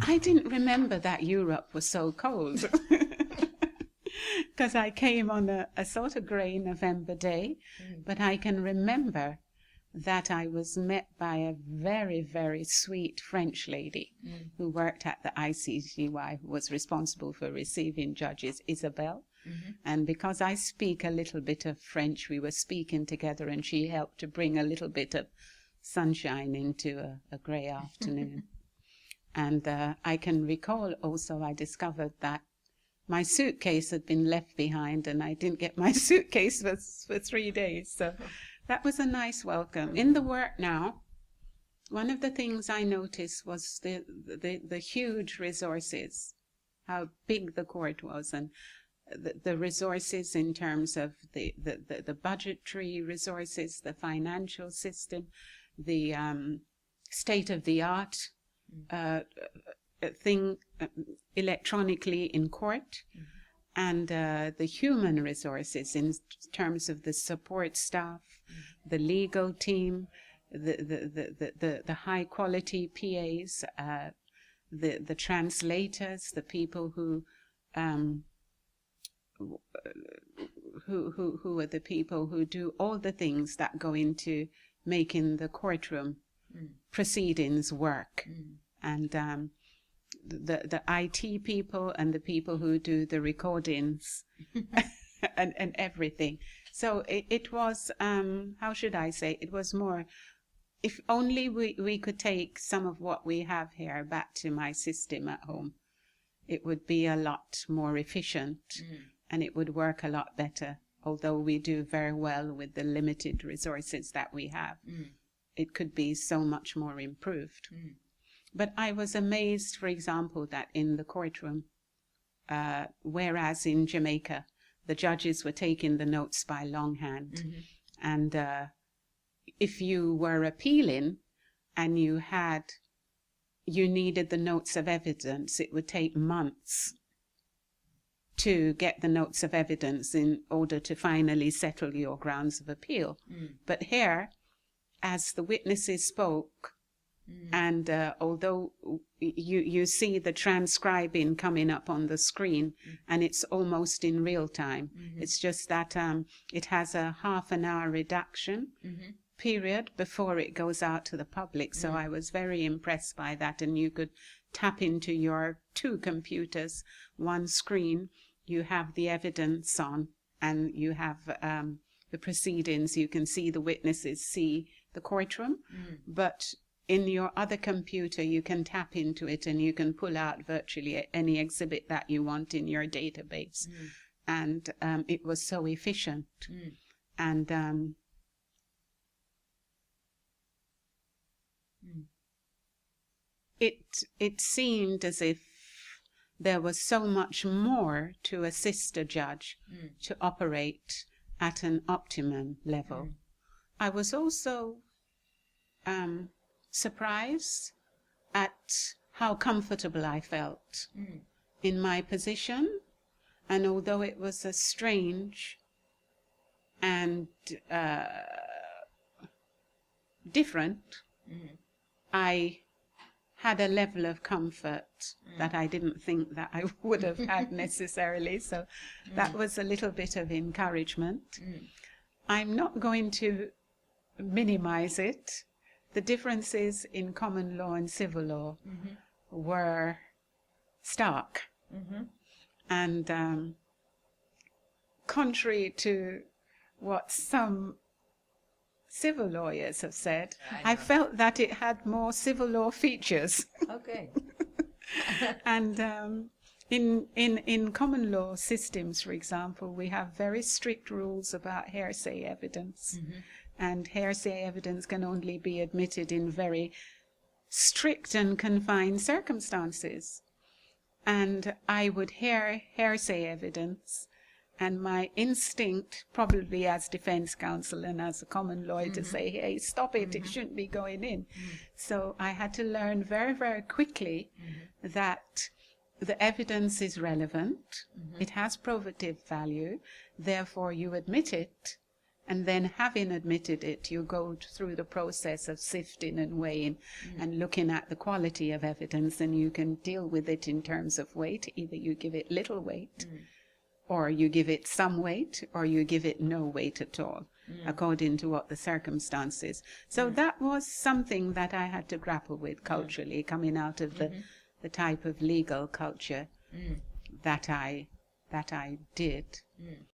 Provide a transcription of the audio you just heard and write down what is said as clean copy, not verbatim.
I didn't remember that Europe was so cold. Because I came on a sort of grey November day, but I can remember that I was met by a very, very sweet French lady who worked at the ICGY, who was responsible for receiving judges, Isabel. And because I speak a little bit of French, we were speaking together, and she helped to bring a little bit of sunshine into a grey afternoon. And I can recall also I discovered that my suitcase had been left behind, and I didn't get my suitcase for 3 days. So that was a nice welcome. In the work now, one of the things I noticed was the huge resources, how big the court was, and the resources in terms of the budgetary resources, the financial system, the state-of-the-art thing electronically in court, and the human resources in terms of the support staff, the legal team, the high quality PAs, the translators, the people who are the people who do all the things that go into making the courtroom proceedings work, and the IT people and the people who do the recordings and everything. So it was, how should I say, it was more, if only we could take some of what we have here back to my system at home, it would be a lot more efficient and it would work a lot better. Although we do very well with the limited resources that we have, it could be so much more improved. But I was amazed, for example, that in the courtroom, whereas in Jamaica, the judges were taking the notes by longhand. And if you were appealing and you needed the notes of evidence, it would take months to get the notes of evidence in order to finally settle your grounds of appeal. But here, as the witnesses spoke, and although you see the transcribing coming up on the screen, and it's almost in real time, it's just that it has a half-an-hour reduction period before it goes out to the public. So I was very impressed by that, and you could tap into your 2 computers, one screen, you have the evidence on, and you have the proceedings, you can see the witnesses, see the courtroom, but in your other computer, you can tap into it and you can pull out virtually any exhibit that you want in your database. And it was so efficient. And it seemed as if there was so much more to assist a judge to operate at an optimum level. I was also surprised at how comfortable I felt in my position, and although it was a strange and different, I had a level of comfort that I didn't think that I would have had necessarily, so that was a little bit of encouragement. I'm not going to minimize it. The differences in common law and civil law were stark. And contrary to what some civil lawyers have said, I felt that it had more civil law features. Okay. And in common law systems, for example, we have very strict rules about hearsay evidence. And hearsay evidence can only be admitted in very strict and confined circumstances. And I would hear hearsay evidence, and my instinct, probably as defense counsel and as a common lawyer, to say, hey, stop it, it shouldn't be going in. So I had to learn very, very quickly that the evidence is relevant, it has probative value, therefore you admit it, And then having admitted it, you go through the process of sifting and weighing and looking at the quality of evidence, and you can deal with it in terms of weight. Either you give it little weight, or you give it some weight, or you give it no weight at all, according to what the circumstances. So that was something that I had to grapple with culturally, coming out of the type of legal culture that I did.